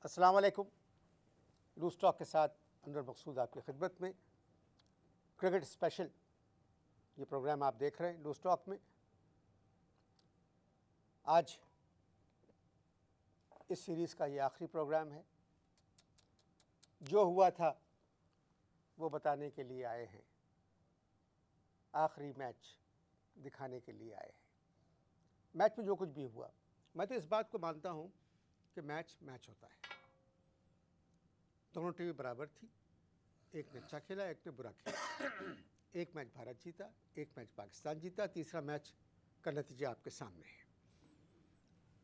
अस्सलाम वालेकुम। Loose talk के साथ अनवर मकसूद आपकी खिदमत में। क्रिकेट स्पेशल ये प्रोग्राम आप देख रहे हैं लूज़ टॉक में। आज इस सीरीज़ का ये आखिरी प्रोग्राम है। जो हुआ था वो बताने के लिए आए हैं, आखिरी मैच दिखाने के लिए आए हैं। मैच में जो कुछ भी हुआ, मैं तो इस बात को मानता हूँ कि मैच मैच होता है। दोनों टीमें बराबर थी, एक ने अच्छा खेला, एक ने बुरा खेला। एक मैच भारत जीता, एक मैच पाकिस्तान जीता, तीसरा मैच का नतीजा आपके सामने है।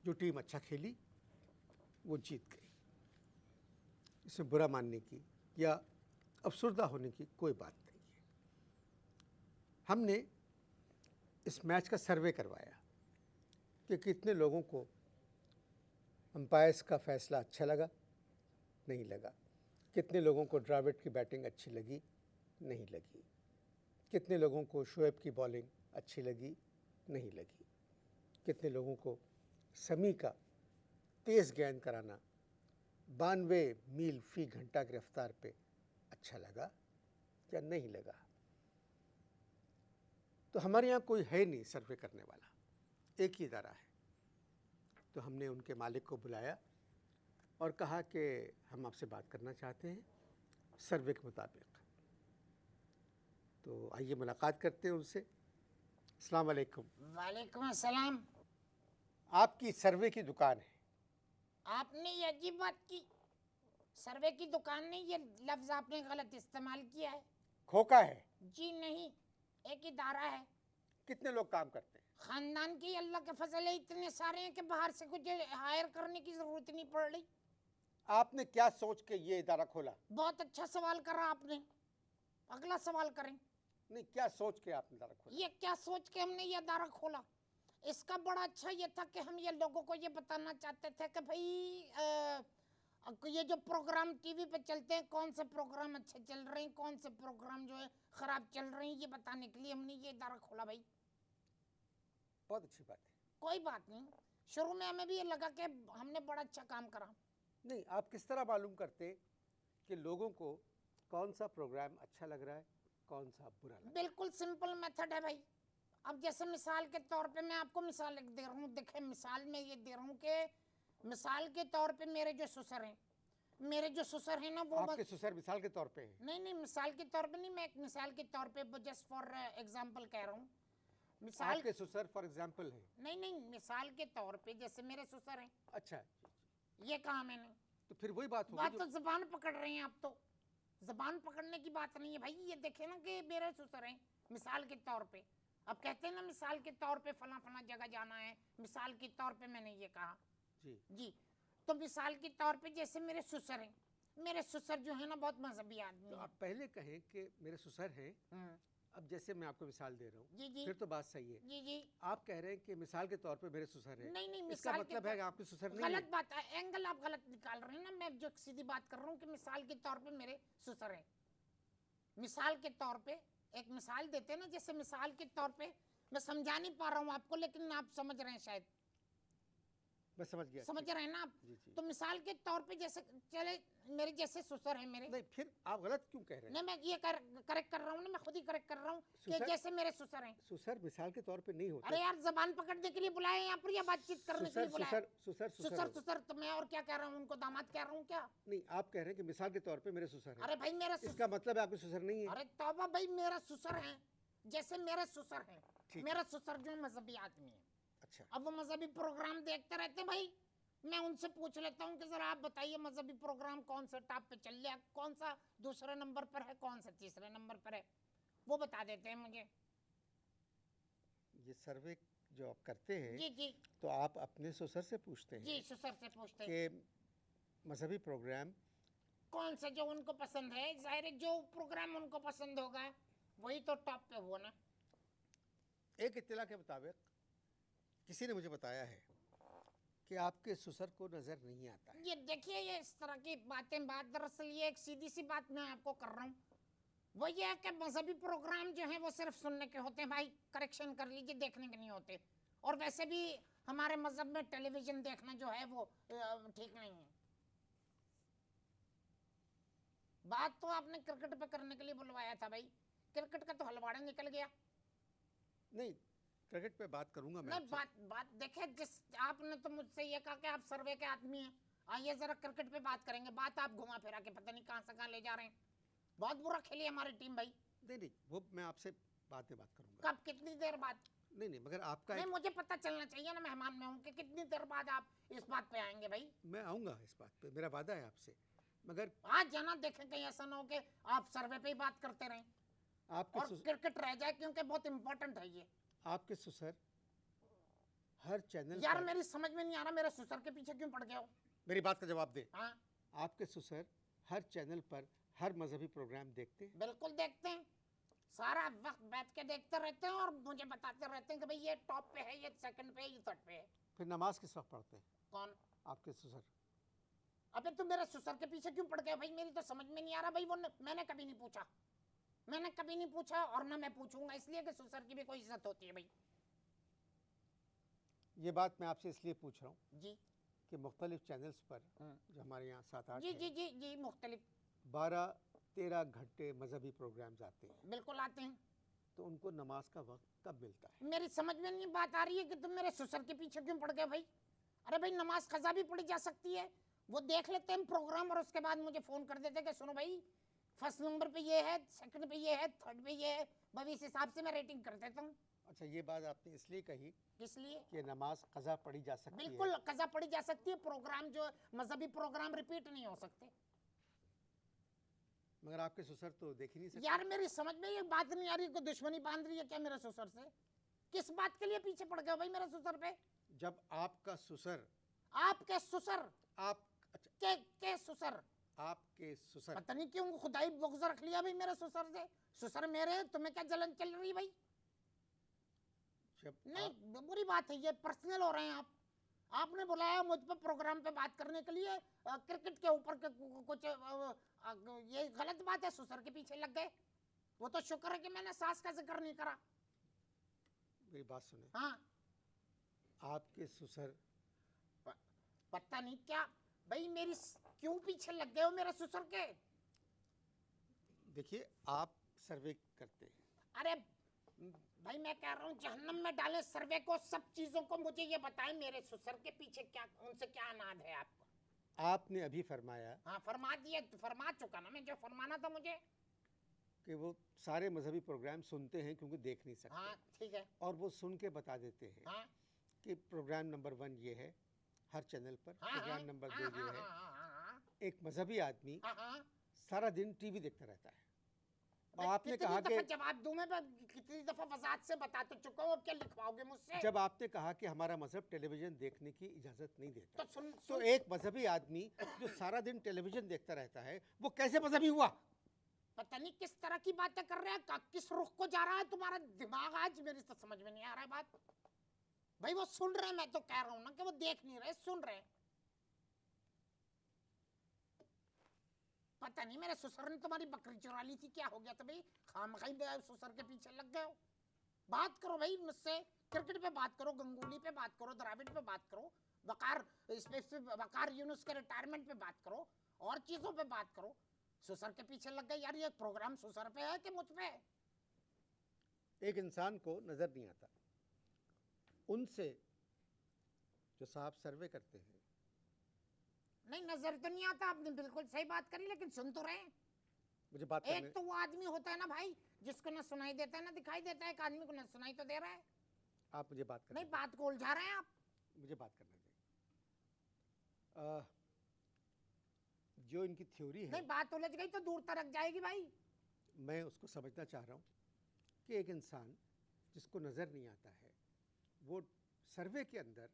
जो टीम अच्छा खेली वो जीत गई। इसमें बुरा मानने की या अफसुर्दा होने की कोई बात नहीं है। हमने इस मैच का सर्वे करवाया कि कितने लोगों को अंपायर्स का फैसला अच्छा लगा, नहीं लगा। कितने लोगों को ड्राविड की बैटिंग अच्छी लगी, नहीं लगी। कितने लोगों को शोएब की बॉलिंग अच्छी लगी, नहीं लगी। कितने लोगों को समी का तेज़ गेंद कराना 92 मील फी घंटा की रफ्तार पे अच्छा लगा या नहीं लगा। तो हमारे यहाँ कोई है नहीं सर्वे करने वाला, एक ही इदारा है। तो हमने उनके मालिक को बुलाया और कहा कि हम आपसे बात करना चाहते हैं सर्वे के मुताबिक। तो आइए मुलाकात करते हैं उनसे। अस्सलाम वालेकुम। वालेकुम अस्सलाम। आपकी सर्वे की दुकान है। आपने ये अजीब बात की। सर्वे की दुकान नहीं, ये लफ्ज आपने गलत इस्तेमाल किया है। खोका है। जी नहीं, एक इदारा है। कितने लोग काम करते हैं? खानदान की अल्लाह के फजल है, इतने सारे हैं कि बाहर से कुछ हायर करने की जरूरत नहीं पड़ रही। आपने क्या सोच के ये इदारा खोला? बहुत अच्छा सवाल करा आपने। अगला सवाल करें। नहीं, क्या सोच के आपने इदारा खोला? ये क्या सोच के हमने ये इदारा खोला, इसका बड़ा अच्छा ये था कि हम ये लोगों को ये बताना चाहते थे कि भाई ये जो प्रोग्राम टीवी पे चलते हैं, कौन से प्रोग्राम अच्छे चल रहे हैं, कौन से प्रोग्राम जो है खराब चल रहे हैं, ये बताने के लिए हमने ये इदारा खोला भाई। बहुत अच्छी बात है। कोई बात नहीं, शुरू में हमें भी ये लगा कि हमने बड़ा अच्छा काम करा। नहीं, आप किस तरह मालूम करते कि लोगों को कौन सा प्रोग्राम अच्छा लग रहा है, कौन सा बुरा लग रहा है? बिल्कुल सिंपल मेथड है भाई। अब जैसे मिसाल के तौर पे मैं आपको मिसाल एक दे रहा हूँ। देखे, मिसाल में ये दे रहा हूँ कि मिसाल के तौर पे मेरे जो ससुर हैं, मेरे जो ससुर हैं ना वो आपके ससुर मिसाल के तौर पे हैं? नहीं, मिसाल के तौर पे नहीं, मैं एक मिसाल के तौर पे जस्ट फॉर एग्जांपल कह रहा हूँ। मिसाल आपके ससुर फॉर एग्जाम्पल हैं? नहीं, मिसाल के तौर पे जैसे मेरे ससुर हैं, अच्छा, ये कहा मैंने। तो फिर वही बात होगी बात तो जबान पकड़ रहे हैं आप, तो जबान पकड़ने की बात नहीं है भाई। ये देखे ना कि मेरे ससुर हैं मिसाल के तौर पे। अब कहते हैं ना मिसाल के तौर पे फला फला जगह जाना है, मिसाल के तौर पे मैंने ये कहा जी। तो मिसाल के तौर पे जैसे मेरे ससुर हैं, मेरे ससुर जो है ना बहुत मजहबी आदमी तो है। आप पहले कहें कि मेरे ससुर हैं। अब जैसे मैं आपको मिसाल दे रहा हूँ, जी फिर तो बात सही है। जी। आप कह रहे हैं कि मिसाल के तौर पे मेरे ससुर हैं। नहीं, इसका मिसाल मतलब है कि आपके ससुर नहीं गलत है। बात है, एंगल आप गलत निकाल रहे हैं ना। मैं जो सीधी बात कर रहा हूँ कि मिसाल के तौर पे मेरे ससुर हैं। मिसाल के तौर पे एक मिसाल देते हैं ना, जैसे मिसाल के तौर पे मैं समझा नहीं पा रहा हूँ आपको, लेकिन आप समझ रहे हैं शायद। मैं समझ गया। समझ रहे हैं ना आप? जी, जी। तो मिसाल के तौर पे जैसे चले मेरे जैसे ससुर हैं मेरे। नहीं, फिर आप गलत क्यों कह रहे हैं? नहीं, मैं ये करेक्ट कर रहा हूँ ना, मैं खुद ही करेक्ट कर रहा हूँ कि ससुर- जैसे मेरे ससुर हैं। ससुर मिसाल के तौर पे नहीं होता। अरे यार, जबान पकड़ने के लिए बुलाए यहाँ पर या बातचीत करने के लिए बुलाए? ससुर ससुर तो मैं और क्या कह रहा हूँ, उनको दामाद कह रहा हूँ क्या? नहीं, आप कह रहे हैं कि मिसाल के तौर पे मेरे ससुर हैं। अरे भाई मेरा इसका मतलब है आपके ससुर नहीं है। अरे तौबा भाई, मेरा ससुर हैं जैसे मेरे ससुर हैं। ठीक मेरा ससुर जो मजहबी आदमी है। अच्छा, अब वो मजहबी प्रोग्राम देखते रहते भाई। मैं उनसे पूछ लेता हूँ कि जरा आप बताइए मजहबी प्रोग्राम कौन सा टॉप पे चल रहा है, कौन सा दूसरे नंबर पर है, कौन सा तीसरे नंबर पर है, वो बता देते हैं मुझे। ये सर्वे जो आप करते हैं जी तो आप अपने ससुर से पूछते हैं जी, ससुर से पूछते हैं कि मजहबी प्रोग्राम कौन सा जो उनको पसंद है। जाहिर है जो प्रोग्राम उनको पसंद होगा वही तो टॉप पे हुआ ना। एक इत्तला के मुताबिक किसी ने मुझे बताया है कि आपके ससुर को नजर नहीं आता है। ये देखिए, ये इस तरह की बातें दरअसल ये एक सीधी सी बात मैं आपको कर रहा हूँ। वो ये है कि मजहबी प्रोग्राम जो है वो सिर्फ सुनने के होते हैं भाई, करेक्शन कर लीजिए, देखने के नहीं होते। और वैसे भी हमारे मजहब में टेलीविजन देखना जो है वो ठीक नहीं है। बात तो आपने क्रिकेट पे करने के लिए बुलवाया था भाई, क्रिकेट का तो हलवाड़ा निकल गया। नहीं, क्रिकेट पे बात करूंगा मैं नहीं, आपसे। बात देखिए, जिस आपने तो मुझसे ये कहा कि आप सर्वे के आदमी हैं, आइए जरा क्रिकेट पे बात करेंगे। बात आप घुमा फिरा के पता नहीं कहां से कहां ले जा रहे हैं। बहुत बुरा खेली हमारी टीम भाई। नहीं नहीं, वो मैं आपसे बाद में बात करूंगा। कब, कितनी देर बाद? नहीं नहीं, मगर आपका नहीं, एक, मुझे पता चलना चाहिए ना, मेहमान में हूँ, कि कितनी देर बाद आप इस बात पे आएंगे भाई। मैं आऊंगा इस बात पे, मेरा वादा है आपसे। मगर आज जाना, देखें कहीं ऐसा ना हो कि आप सर्वे पे ही बात करते रहें आपके और क्रिकेट रह जाए, क्योंकि बहुत इंपॉर्टेंट है ये। आपके ससुर हर चैनल यार पर, मेरी समझ में नहीं आ रहा, मेरे ससुर के पीछे क्यों पड़ गया हो? मेरी बात का जवाब दे। हाँ, आपके ससुर हर चैनल पर हर मजहबी प्रोग्राम देखते हैं? बिल्कुल देखते हैं, सारा वक्त बैठ के देखते रहते हैं और मुझे बताते रहते हैं कि भाई ये टॉप पे है, ये सेकंड पे है, ये थर्ड पे है। फिर नमाज किस वक्त पढ़ते हैं कौन? आपके ससुर? अबे तुम मेरे ससुर के पीछे क्यों पड़ गया भाई? मेरी तो समझ में नहीं आ रहा भाई। वो मैंने कभी नहीं पूछा, मैंने कभी नहीं पूछा और ना मैं पूछूंगा, इसलिए कि ससुर की भी कोई इज्जत होती है भाई। ये बात मैं आपसे इसलिए पूछ रहा हूँ जी कि मुख्तलिफ चैनल्स पर, जो हमारे यहाँ 7-8 जी जी जी जी, मुख्तलिफ 12-13 घंटे मजहबी प्रोग्राम्स आते हैं, बिल्कुल आते हैं। तो उनको नमाज का वक्त कब मिलता है? मेरी समझ में नहीं बात आ रही है कि तुम मेरे ससुर के पीछे क्यों पड़ गए भाई। अरे भाई, नमाज कज़ा भी पढ़ी जा सकती है, वो देख लेते हैं प्रोग्राम और उसके बाद मुझे फोन कर देते कि सुनो भाई, फर्स्ट नंबर पे ये है, सेकंड पे ये है, थर्ड पे ये है, भाई इस हिसाब से मैं रेटिंग कर देता हूँ। अच्छा, ये बात आपने इसलिए कही इसलिए कि नमाज कज़ा पढ़ी जा सकती है। बिल्कुल कज़ा पढ़ी जा सकती है, प्रोग्राम जो मजहबी प्रोग्राम रिपीट नहीं हो सकते। मगर आपके ससुर तो देख ही नहीं सकते। यार मेरी समझ में ये बात नहीं आ रही, कोई दुश्मनी बांध रही है क्या मेरे ससुर से? किस बात के लिए पीछे पड़ गए हो भाई मेरे ससुर पे? जब आपका ससुर, आपके ससुर आप, अच्छा, के ससुर, आपके ससुर, पता नहीं क्यों खुदाई बुग़्ज़ रख लिया भाई मेरे ससुर से। ससुर मेरे हैं, तुम्हें क्या जलन चल रही भाई? जब नहीं, बुरी बात है, ये पर्सनल हो रहे हैं आप। आपने बुलाया मुझ पे प्रोग्राम पे बात करने के लिए, क्रिकेट के ऊपर कुछ ये गलत बात है, ससुर के पीछे लग गए। वो तो शुक्र है कि मैंने सास का जिक्र नहीं करा। मेरी बात सुने, हाँ, आपके ससुर, पता नहीं क्या भाई, मेरी क्यों पीछे लग गए हो मेरे ससुर के? देखिए आप सर्वे करते हैं, अरे भाई, मैं कह रहा हूँ जहन्नम में डाले सर्वे को, सब चीजों को मुझे ये बताएं, मेरे ससुर के पीछे क्या, उनसे क्या अनाद है आपको? आपने अभी फरमाया हाँ, फरमा दिया, फरमा चुका ना मैं जो फरमाना था मुझे। कि वो सारे मजहबी प्रोग्राम सुनते हैं क्योंकि देख नहीं सकते, हाँ ठीक है। और वो सुन के बता देते हैं हाँ कि प्रोग्राम नंबर 1 ये है हर चैनल पर, हाँ प्रोग्राम हाँ नंबर हाँ 2 ये हाँ है। हाँ एक मजहबी आदमी हाँ हाँ। सारा दिन टीवी देखता रहता है, और मैं आपने कितनी कहा दफा कि, जवाब दूं मैं कितनी दफा वजाहत से बता तो चुका हूँ, अब क्या लिखवाओगे मुझसे? जब आपने कहा कि हमारा मजहब टेलीविजन देखने की इजाजत नहीं देता, तो सुन, तो एक मजहबी आदमी जो सारा दिन टेलीविजन देखता रहता है वो कैसे मजहबी हुआ? पता नहीं किस तरह की बातें कर रहे हैं, किस रुख को जा रहा है तुम्हारा दिमाग आज, मेरी तो समझ में नहीं आ रहा है बात। भाई वो सुन रहे हैं, मैं तो कह रहा हूँ ना कि वो देख नहीं रहे, सुन रहे हैं। पता नहीं मेरे ससुर ने तुम्हारी बकरी चुरा ली थी, क्या हो गया था भाई? खामखाई ससुर के पीछे लग गए हो। बात करो भाई मुझसे, क्रिकेट पे बात करो, गंगूली पे बात करो, द्रविड़ पे बात करो, वकार वकार यूनुस के रिटायरमेंट पे बात करो, और चीजों पे बात करो। ससुर के पीछे लग गए यार, ये प्रोग्राम ससुर पे है कि मुझ पे है? एक इंसान को नजर नहीं आता, उनसे जो साहब सर्वे करते हैं, नहीं, नजर तो नहीं आता, आपने बिल्कुल सही बात करी, लेकिन सुन तो रहे हैं। मुझे बात एक करने, तो वो आदमी होता है ना भाई, जिसको ना सुनाई देता है ना दिखाई देता है, एक आदमी को ना सुनाई तो दे रहा है। आप मुझे बात करने नहीं, बात को उलझा रहे हैं आप। दें, मुझे बात करने दें। जो इनकी थ्योरी है, नहीं, बात उलझ गई तो दूर तक जाएगी भाई। मैं उसको समझना चाह रहा हूँ कि एक इंसान जिसको नज़र नहीं आता है, वो सर्वे के अंदर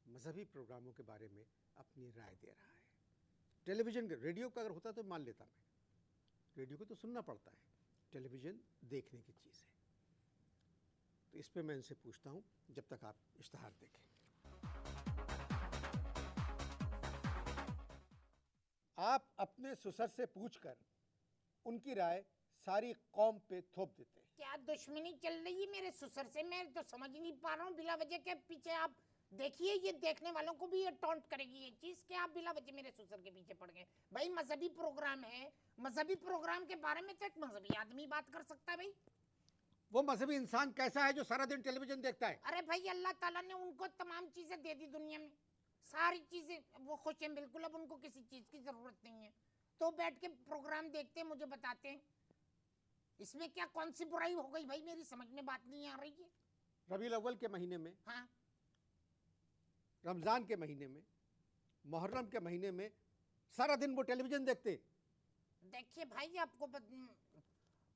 मजहबी प्रोग्रामों के बारे में अपनी राय दे रहा है। टेलीविज़न, रेडियो का अगर होता तो मान लेता मैं, रेडियो को तो सुनना पड़ता है, टेलीविज़न देखने की चीज़ है। तो इस पे मैं इनसे पूछता हूँ जब तक आप इश्तहार देखें। आप अपने ससुर से पूछकर उनकी राय सारी कौम पे थोप देते हैं। क्या दुश्मनी चल रही है मेरे ससुर से? मैं तो समझ नहीं पा रहा हूँ, बिला वजह के पीछे आप देखिए ये देखने वालों को भी ये टॉन्ट करेगी ये चीज कि आप बिला वजह मेरे ससुर के पीछे पड़ गए। भाई मजहबी प्रोग्राम है, मजहबी प्रोग्राम के बारे में तो एक मजहबी आदमी बात कर सकता है भाई। वो मजहबी इंसान कैसा है जो सारा दिन टेलीविजन देखता है? अरे भाई अल्लाह ताला ने उनको तमाम चीजें दे दी दुनिया में, सारी चीजें वो खुश हैं बिल्कुल, अब उनको किसी चीज की जरूरत नहीं है, तो बैठ के प्रोग्राम देखते हैं, मुझे बताते हैं। इसमें क्या कौन सी बुराई हो गई भाई, मेरी समझ में बात नहीं आ रही है। रबीउल अव्वल के महीने में, हाँ रमजान के महीने में, मुहर्रम के महीने में सारा दिन वो टेलीविजन देखते। देखिए भाई आपको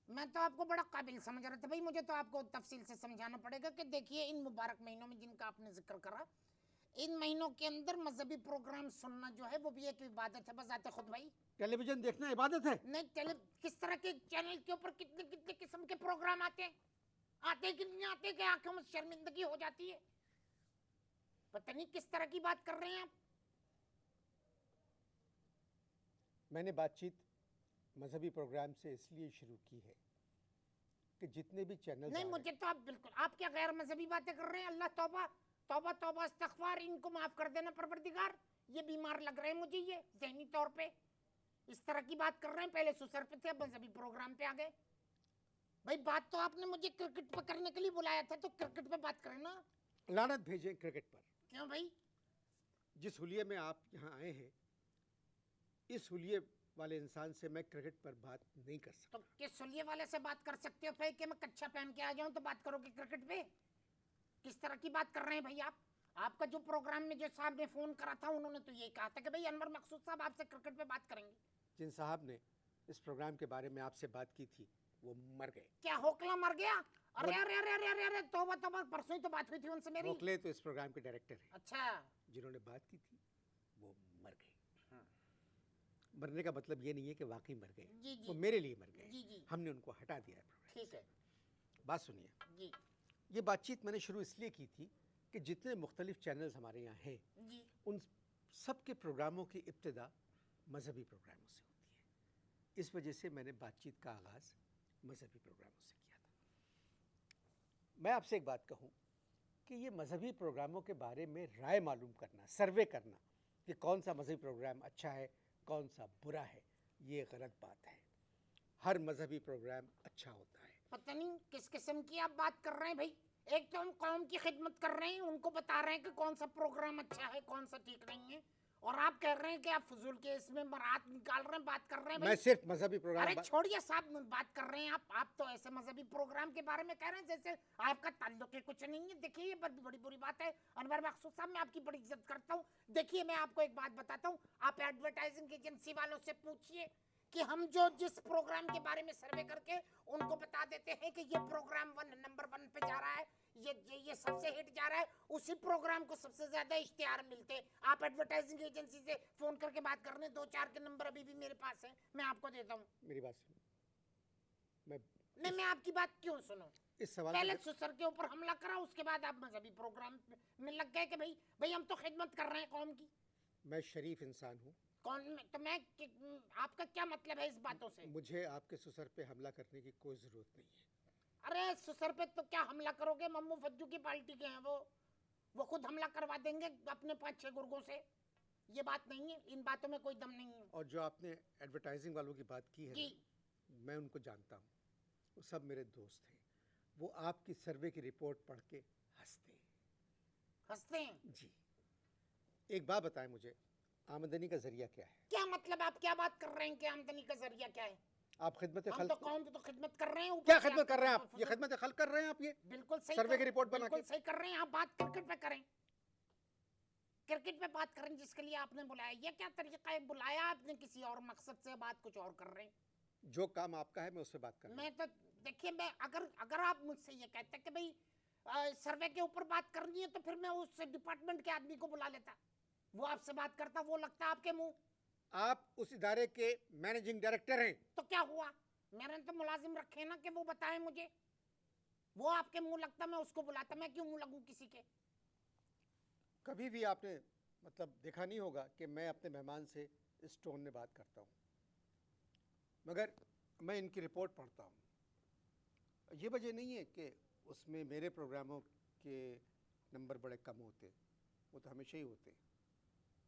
मैं तो आपको बड़ा काबिल समझ रहा था भाई, मुझे तो आपको तफसील से समझाना पड़ेगा कि देखिए इन मुबारक महीनों में जिनका आपने जिक्र करा, इन महीनों के अंदर मजहबी प्रोग्राम सुनना जो है वो भी एक इबादत है बजाते खुद भाई। टेलीविजन देखना इबादत है? नहीं किस तरह के चैनल के ऊपर कितने कितने किस्म के प्रोग्राम आते हैं, आते कि नहीं आते कि आंखों में शर्मिंदगी हो जाती है। पता नहीं किस तरह की बात कर रहे हैं आप। मैंने बातचीत मजहबी प्रोग्राम से इसलिए शुरू की है कि जितने भी चैनल नहीं मुझे तो आप बिल्कुल, आप क्या गैर मजहबी बातें कर रहे हैं। अल्लाह तौबा तौबा तौबा इस्तगफार, इनको माफ कर देना परवरदिगार, ये बीमार लग रहे हैं मुझे ये ज़हनी तौर पे, इस तरह की बात कर रहे हैं। पहले सुसर पे थे, अब मजहबी प्रोग्राम पे आ गए। भाई बात तो आपने मुझे क्रिकेट पे करने के लिए बुलाया था, तो क्रिकेट पे बात करें ना। लानत भेजें क्रिकेट पर। क्यों भाई? जिस हुलिये में आप यहाँ आए हैं, इस हुलिये वाले इंसान से मैं क्रिकेट पर बात नहीं कर सकता। तो किस हुलिये वाले से बात कर सकते हो भाई कि मैं कच्छा पहन के आ जाऊं तो बात करोगे क्रिकेट पे? किस तरह की बात कर रहे हैं भाई आप? आपका जो प्रोग्राम में जो साहब ने फोन करा था, उन्होंने तो यही कहा था कि भाई अनवर मकसूद साहब आपसे क्रिकेट पे बात करेंगे। जिन साहब ने इस प्रोग्राम के बारे में आपसे बात की थी वो मर गए। क्या होकला मर गया? अरे अरे अरे अरे अरे अरे तौबा तौबा, परसों ही तो बात हुई थी उनसे मेरी। होकले तो इस प्रोग्राम के डायरेक्टर हैं। अच्छा, जिन्होंने बात की थी वो मर गए। मरने का मतलब ये नहीं है कि वाकई मर गए, जी जी वो मेरे लिए मर गए। जी जी हमने उनको हटा दिया है प्रोग्राम ठीक से। है बात सुनिए, जी ये बातचीत मैंने शुरू इसलिए की थी कि जितने मुख्तलिफ चैनल्स हमारे यहाँ हैं, जी उन सब के प्रोग्रामों की इब्तिदा मजहबी प्रोग्रामों से होती है। इस वजह से मैंने बातचीत का आगाज़ मजहबी प्रोग्रामों से किया था। मैं आपसे एक बात कहूँ कि ये मजहबी प्रोग्रामों के बारे में राय मालूम करना, सर्वे करना कि कौन सा मजहबी प्रोग्राम अच्छा है, कौन सा बुरा है, ये गलत बात है। हर मजहबी प्रोग्राम अच्छा होता है। पता नहीं किस किस्म की आप बात कर रहे हैं भाई। एक तो हम कौम की खिदमत कर रहे हैं, उनको बता रहे हैं कि कौन सा प्रोग्राम अच्छा है कौन सा ठीक नहीं है, और आप कह रहे हैं कि आप फजूल के इसमें बरात निकाल रहे हैं, बात कर रहे हैं मैं भाई। सिर्फ मजहबी प्रोग्राम अरे छोड़िए साहब, बात कर रहे हैं आप तो ऐसे मजहबी प्रोग्राम के बारे में कह रहे हैं जैसे आपका ताल्लुक ही कुछ नहीं है। देखिए ये बड़ी बुरी बात है। अनवर मकसूद साहब, मैं आपकी बड़ी इज्जत करता हूँ। देखिए मैं आपको एक बात बताता हूँ, आप एडवर्टाइजिंग एजेंसी वालों से पूछिए कि हम जो जिस प्रोग्राम के बारे में सर्वे करके उनको बता देते हैं कि ये प्रोग्राम नंबर 1 पे जा रहा है, ये सबसे हिट जा रहा है, उसी प्रोग्राम को सबसे ज्यादा इश्तिहार मिलते हैं। आप एडवर्टाइजिंग एजेंसी से फोन करके बात कर रहे हैं, 2-4 के नंबर अभी भी मेरे पास है, मैं आपको देता हूँ। मेरी बात सुनो। मैं आपकी बात क्यों सुनूं? इस सवाल पहले सुसर के ऊपर हमला करा, उसके बाद आप मजहबी प्रोग्राम में लग गए कि भाई हम तो खिदमत कर रहे हैं कौम की। मैं शरीफ इंसान हूँ। तो मैं आपका क्या मतलब है इस बातों से? मुझे आपके ससुर पे हमला करने की कोई ज़रूरत नहीं है। अरे ससुर पे तो क्या हमला करोगे, मम्मू फज्जू की पार्टी के हैं वो खुद हमला करवा देंगे अपने 5-6 गुर्गों से। ये बात नहीं है, इन बातों में कोई दम नहीं है। और जो आपने एडवर्टाइजिंग वालों की बात की है जी ना, मैं उनको जानता हूँ, वो सब मेरे दोस्त हैं। वो आपकी सर्वे की रिपोर्ट पढ़ के हंसते हैं। हंसते हैं? जी। एक बात बताएं मुझे, आमदनी का जरिया क्या है? क्या मतलब आप क्या बात कर रहे हैं कि आमदनी का जरिया क्या है? आप खिदमत हम तो कौम की तो खिदमत कर रहे हैं। क्या खिदमत कर रहे हैं आप? ये खिदमत खल कर रहे हैं आप? ये बिल्कुल सही सर्वे की रिपोर्ट बना के सही कर रहे हैं आप। बात क्रिकेट पे करें, क्रिकेट पे बात करें जिसके लिए आपने बुलाया। ये क्या तरीका है, बुलाया आपने किसी और मकसद से, बात कुछ और कर रहे हैं। जो काम आपका है मैं उससे बात कर रहा हूं। मैं तो देखिए, मैं अगर आप मुझसे ये कहते कि भाई सर्वे के ऊपर बात करनी है तो फिर मैं उस डिपार्टमेंट के आदमी को बुला लेता, वो आपसे बात करता, वो लगता आपके मुंह। आप उस इदारे के मैनेजिंग डायरेक्टर हैं। तो क्या हुआ, मैंने तो मुलाजिम रखे ना कि वो बताएं मुझे। वो आपके मुंह लगता, मैं उसको बुलाता, मैं क्यों मुंह लगूं किसी के? कभी भी आपने मतलब देखा नहीं होगा कि मैं अपने मेहमान से इस टोन में बात करता हूँ, मगर मैं इनकी रिपोर्ट पढ़ता हूँ। ये वजह नहीं है कि उसमें मेरे प्रोग्रामों के नंबर बड़े कम होते। वो तो हमेशा ही होते हैं,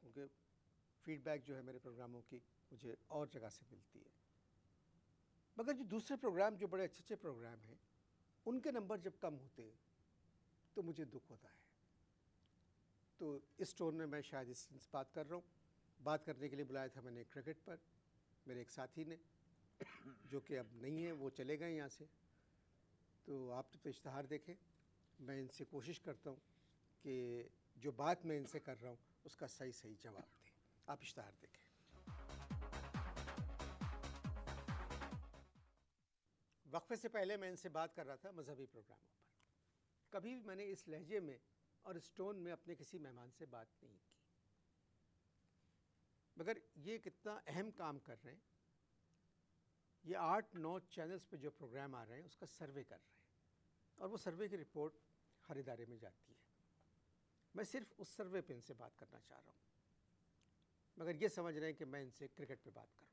क्योंकि फीडबैक जो है मेरे प्रोग्रामों की मुझे और जगह से मिलती है। मगर जो दूसरे प्रोग्राम जो बड़े अच्छे अच्छे प्रोग्राम हैं, उनके नंबर जब कम होते हैं तो मुझे दुख होता है। तो इस टोन में मैं शायद इससे बात कर रहा हूँ। बात करने के लिए बुलाया था मैंने क्रिकेट पर, मेरे एक साथी ने, जो कि अब नहीं है, वो चले गए यहाँ से। तो आप तो इश्तहार देखें, मैं इनसे कोशिश करता हूँ कि जो बात मैं इनसे कर रहा हूँ उसका सही सही जवाब दें। आप इश्तहार देखें। वक्फे से पहले मैं इनसे बात कर रहा था मजहबी प्रोग्रामों पर। कभी भी मैंने इस लहजे में और इस टोन में अपने किसी मेहमान से बात नहीं की, मगर ये कितना अहम काम कर रहे हैं। ये 8-9 चैनल्स पे जो प्रोग्राम आ रहे हैं उसका सर्वे कर रहे हैं, और वो सर्वे की रिपोर्ट हर इदारे में जाती है। मैं सिर्फ उस सर्वे पे इनसे बात करना चाह रहा हूँ, मगर ये समझ रहे हैं कि मैं इनसे क्रिकेट पे बात करूँगा।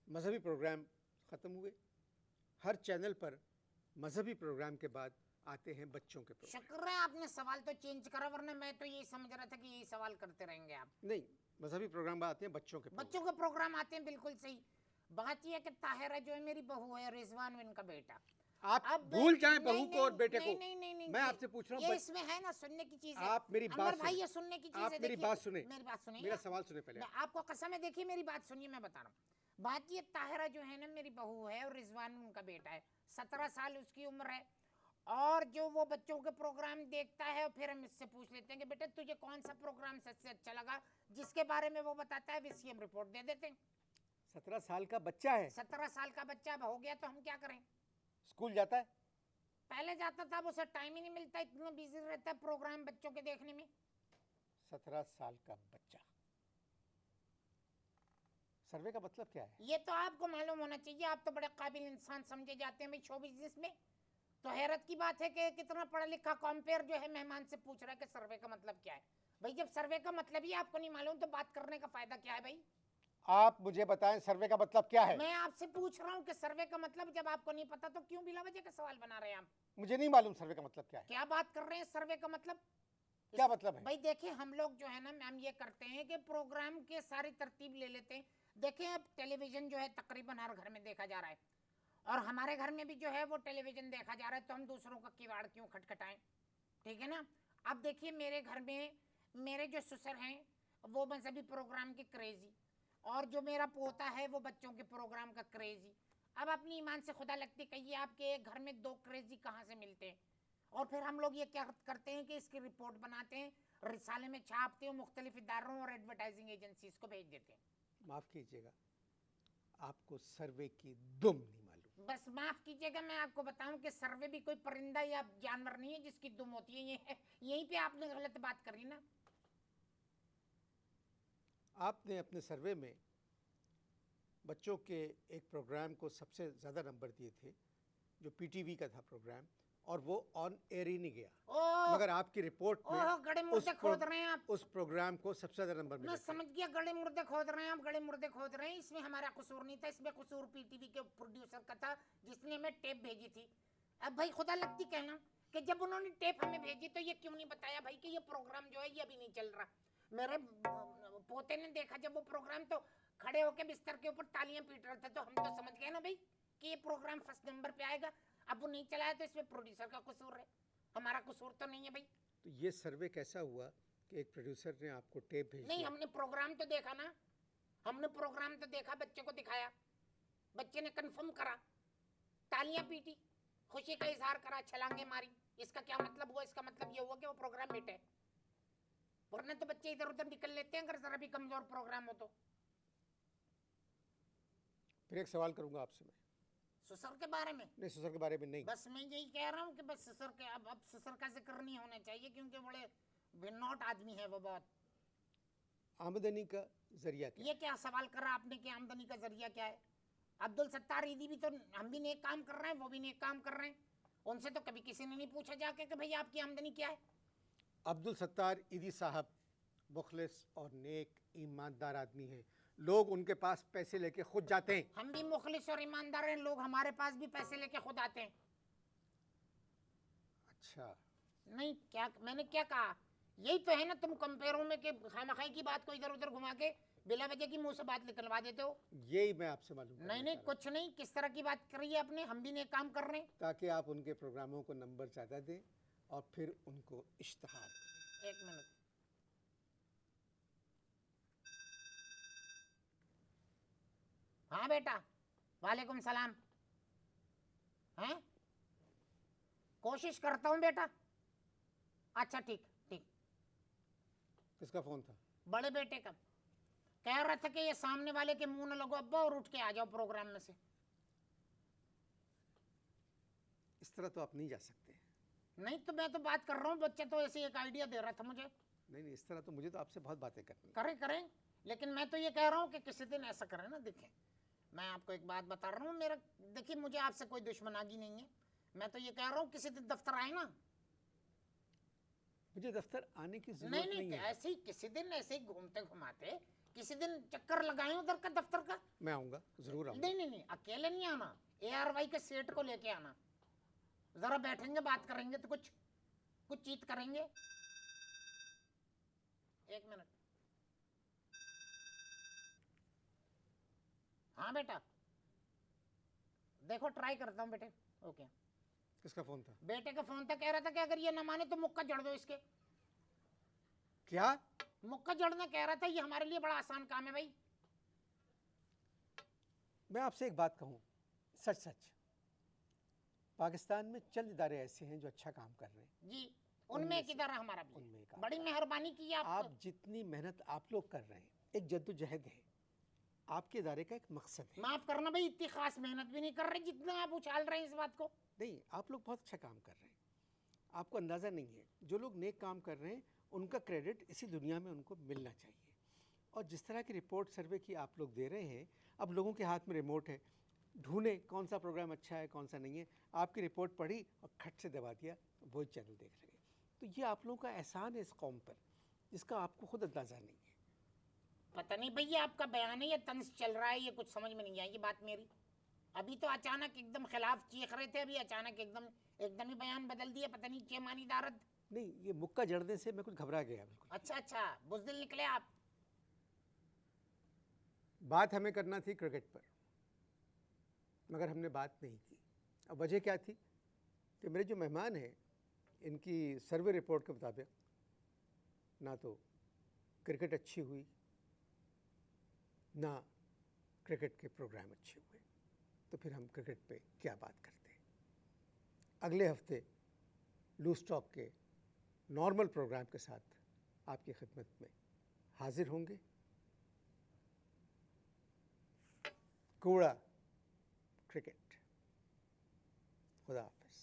मजहबी प्रोग्राम ख़त्म हुए। हर चैनल पर मजहबी प्रोग्राम के बाद आते हैं बच्चों के प्रोग्राम। शुक्र है आपने सवाल तो चेंज करा, वरना मैं तो यही समझ रहा था कि यही सवाल करते रहेंगे आप। नहीं, मजहबी प्रोग्राम आते हैं बच्चों के बच्चों के प्रोग्राम आते हैं, बिल्कुल सही बात। यह कि ताहिरा जो है मेरी बहू है, रिजवान इनका बेटा। आप अब भूल जाएं बहू नहीं, को और बेटे नहीं, को। नहीं, नहीं, नहीं, मैं आपसे पूछ रहा हूं, ये इसमें है ना सुनने की चीज है। आप मेरी बात अनवर भाई, सुने। ये सुनने की चीज है। आप मेरी देखिए, बात सुने, मेरी बात सुनिए, मेरा सवाल सुने पहले। मैं आपको कसम है, देखिए मेरी बात सुनिए, मैं बता रहा हूँ। बात ये, ताहिरा जो है ना मेरी बहू है, और रिजवान उनका बेटा है। 17 साल उसकी उम्र है। और जो वो बच्चों के प्रोग्राम देखता है, फिर हम इससे पूछ लेते हैं कि बेटा तुझे कौन सा प्रोग्राम सबसे अच्छा लगा, जिसके बारे में वो बताता है, हम रिपोर्ट दे देते हैं। 17 साल का बच्चा है। 17 साल का बच्चा अब हो गया तो हम क्या करें। स्कूल जाता है? पहले जाता था, अब उसे टाइम ही नहीं मिलता, इतना बिजी रहता है प्रोग्राम बच्चों के देखने में। 17 साल का बच्चा, सर्वे का मतलब क्या है? ये तो आपको मालूम होना चाहिए, आप तो बड़े काबिल इंसान समझे जाते हैं भाई शो बिजनेस में। तो हैरत की बात है कि कितना पढ़ा लिखा कॉम्पेयर जो है मेहमान से पूछ रहा है कि सर्वे का मतलब क्या है। भाई जब सर्वे का मतलब ही आपको नहीं मालूम तो बात करने का फायदा क्या है भाई। आप मुझे बताएं सर्वे का मतलब क्या है। मैं आपसे पूछ रहा हूँ कि सर्वे का मतलब जब आपको नहीं पता तो क्यों बिला वजह का सवाल बना रहे हैं आप। मुझे नहीं मालूम सर्वे का मतलब क्या है। क्या बात कर रहे हैं सर्वे का मतलब? क्या मतलब है? भाई देखिए, हम लोग जो है ना मैम ये करते हैं कि प्रोग्राम के सारी तरतीब ले लेते हैं। देखें, अब टेलीविजन जो है तकरीबन हर घर में देखा जा रहा है, और हमारे घर में भी जो है वो टेलीविजन देखा जा रहा है, तो हम दूसरों का किवाड़ क्यों खटखटाएं। ठीक है ना। अब देखिए, मेरे घर में मेरे जो ससुर हैं वो मजहबी प्रोग्राम के क्रेजी, और जो मेरा पोता है वो बच्चों के प्रोग्राम का क्रेजी। अब अपनी ईमान से खुदा लगती कहिए आपके एक घर में 2 क्रेजी कहाँ से मिलते हैं। और फिर हम लोग ये क्या करते हैं कि इसकी रिपोर्ट बनाते हैं, रिसाले में छापते हैं, मुख्तलिफ इदारों और एडवर्टाइजिंग एजेंसीज को भेज देते हैं। माफ कीजिएगा, आपको सर्वे की दुम नहीं मालूम। बस माफ कीजिएगा, मैं आपको बताऊं कि सर्वे भी कोई परिंदा या जानवर नहीं है जिसकी दुम होती है। ये है, यहीं पे आपने गलत बात करी ना। आपने अपने सर्वे में बच्चों के एक प्रोग्राम को सबसे ज़्यादा नंबर दिए थे, जो पीटीवी का था प्रोग्राम, और वो ऑन एयर ही नहीं गया। मगर आपकी रिपोर्ट में गड़े मुर्दे खोद रहे हैं आप। उस प्रोग्राम को सबसे ज़्यादा नंबर मिले। मैं समझ गया, गड़े मुर्दे खोद रहे हैं आप, गड़े मुर्दे खोद रहे हैं। इसमें हमारा कसूर नहीं था, इसमें कसूर पीटीवी के प्रोड्यूसर का था जिसने हमें टेप भेजी थी। अब भाई खुदा लगती कहना कि जब उन्होंने टेप हमें भेजी तो ये क्यों नहीं बताया भाई कि ये प्रोग्राम जो है ये अभी नहीं चल रहा। मेरे पोते ने देखा जब वो प्रोग्राम, तो खड़े होकर बिस्तर के ऊपर तालियां पीट रहे थे, तो हम तो समझ गए ना भाई कि ये प्रोग्राम फर्स्ट नंबर पे आएगा। अब वो नहीं चलाया तो इसमें प्रोड्यूसर का कसूर है, हमारा कसूर तो नहीं है भाई। तो ये सर्वे कैसा हुआ कि एक प्रोड्यूसर ने आपको टेप भेज नहीं, दिया? हमने प्रोग्राम तो देखा ना, हमने प्रोग्राम तो देखा, बच्चे को दिखाया, बच्चे ने कंफर्म करा, तालियां पीटी, खुशी का इजहार करा, छलांगे मारी। इसका क्या मतलब हुआ? इसका मतलब ये हुआ कि वो प्रोग्राम हिट है, वरना तो बच्चे इधर उधर निकल लेते हैं अगर जरा भी कमजोर प्रोग्राम हो तो। फिर एक सवाल करूंगा आपसे मैं। ससुर के बारे में? नहीं, ससुर के बारे में नहीं। बस मैं यही कह रहा हूँ कि बस ससुर के अब ससुर का जिक्र नहीं होना चाहिए, क्योंकि बड़े बेनौट आदमी है वो बहुत। आमदनी का जरिया क्या? ये क्या सवाल कर रहा आपने कि आमदनी का जरिया क्या है? अब्दुल सत्तार ईदी भी तो, हम भी नेक काम कर रहे हैं, वो भी नेक काम कर रहे हैं, उनसे तो कभी किसी ने नहीं पूछा जाके कि भाई आपकी आमदनी क्या है। अब्दुल सत्तार ईदी साहब मुखलिस और नेक ईमानदार आदमी हैं। लोग उनके पास पैसे लेके खुद जाते हैं। हम भी मुखलिस और ईमानदार हैं, लोग हमारे पास भी पैसे लेके खुद आते हैं। अच्छा, नहीं, क्या मैंने क्या कहा? यही तो है ना, तुम कंपेयरों में के खामखाई की बात को इधर उधर घुमा के बिला वजह की मुंह से बात निकलवा देते हो। यही मैं आपसे मालूम करना नहीं नहीं, चाह रहा कुछ नहीं। किस तरह की बात करी है आपने? हम भी नेक काम कर रहे हैं। हूं, ताकि आप उनके प्रोग्रामों को नंबर ज़्यादा दें और फिर उनको इश्तहार दें। एक मिनट। हाँ बेटा, वालेकुम सलाम। हैं? कोशिश करता हूँ बेटा। अच्छा ठीक ठीक। किसका फ़ोन था? बड़े बेटे का। कह रहा था कि ये सामने वाले के मुंह न लगो अब्बा और उठ के आ जाओ प्रोग्राम में से। इस तरह तो आप नहीं जा सकते। नहीं तो मैं तो बात कर रहा हूँ, बच्चा तो ऐसे एक आइडिया दे रहा था मुझे। नहीं नहीं, इस तरह तो मुझे तो आपसे बहुत बातें करनी हैं। करें करें, लेकिन मैं तो ये कह रहा हूँ कि किसी दिन ऐसा करें ना। देखें, मैं आपको एक बात बता रहा हूँ, मेरा देखिए मुझे आपसे कोई दुश्मनागी नहीं है। मैं तो ये कह रहा हूँ किसी दिन दफ्तर आए ना। मुझे दफ्तर आने की नहीं ज़रूरत नहीं, नहीं है। ऐसे ही किसी दिन ऐसे ही घूमते घुमाते किसी दिन चक्कर लगाए उधर का दफ्तर का। मैं आऊँगा, ज़रूर आऊँगा। नहीं नहीं नहीं, अकेले नहीं आना, ARY के सेठ को लेके आना। जरा बैठेंगे, बात करेंगे, तो कुछ कुछ चीत करेंगे। एक मिनट। हाँ बेटा, देखो ट्राई करता हूँ बेटे। ओके। किसका फ़ोन था? बेटे का फोन था, कह रहा था कि अगर ये ना माने तो मुक्का जड़ दो इसके। क्या? मुक्का जड़ना कह रहा था, ये हमारे लिए बड़ा आसान काम है भाई। मैं आपसे एक बात कहूँ, सच सच, पाकिस्तान में चंद इदारे ऐसे हैं जो अच्छा काम कर रहे हैं। जी, उनमें एक इदारा हमारा भी उनमें एक है। बड़ी मेहरबानी की है आप जितनी मेहनत आप लोग कर रहे हैं, एक जद्दोजहद है, आपके इदारे का एक मकसद है। माफ करना भाई, इतनी खास मेहनत भी नहीं कर रहे जितना आप उछाल रहे हैं इस बात को। नहीं, आप लोग बहुत अच्छा काम कर रहे हैं, आपको अंदाज़ा नहीं है। जो लोग नेक काम कर रहे हैं उनका क्रेडिट इसी दुनिया में उनको मिलना चाहिए। और जिस तरह की रिपोर्ट सर्वे की आप लोग दे रहे हैं, अब लोगों के हाथ में रिमोट है, ढूंढे कौन सा प्रोग्राम अच्छा है कौन सा नहीं है। आपकी रिपोर्ट पढ़ी और खट से दबा दिया, वही चैनल देख रहे हैं। तो ये आप लोगों का एहसान है इस कौम पर, जिसका आपको खुद अंदाज़ा नहीं है। पता नहीं भैया, आपका बयान है या तंज चल रहा है, ये कुछ समझ में नहीं आई ये बात मेरी। अभी तो अचानक एकदम खिलाफ चीख रहे थे, अभी अचानक एकदम एकदम ही बयान बदल दिया। पता नहीं चेमानी दारद। नहीं, ये मुक्का जड़ने से मैं कुछ घबरा गया बिल्कुल। अच्छा अच्छा, बुज़दिल निकले आप। बात हमें करना थी क्रिकेट पर, मगर हमने बात नहीं की। अब वजह क्या थी कि मेरे जो मेहमान हैं, इनकी सर्वे रिपोर्ट के मुताबिक ना तो क्रिकेट अच्छी हुई, ना क्रिकेट के प्रोग्राम अच्छे हुए। तो फिर हम क्रिकेट पे क्या बात करते हैं। अगले हफ्ते लूज टॉक के नॉर्मल प्रोग्राम के साथ आपकी खिदमत में हाजिर होंगे। कूड़ा क्रिकेट। खुदा हाफिज़।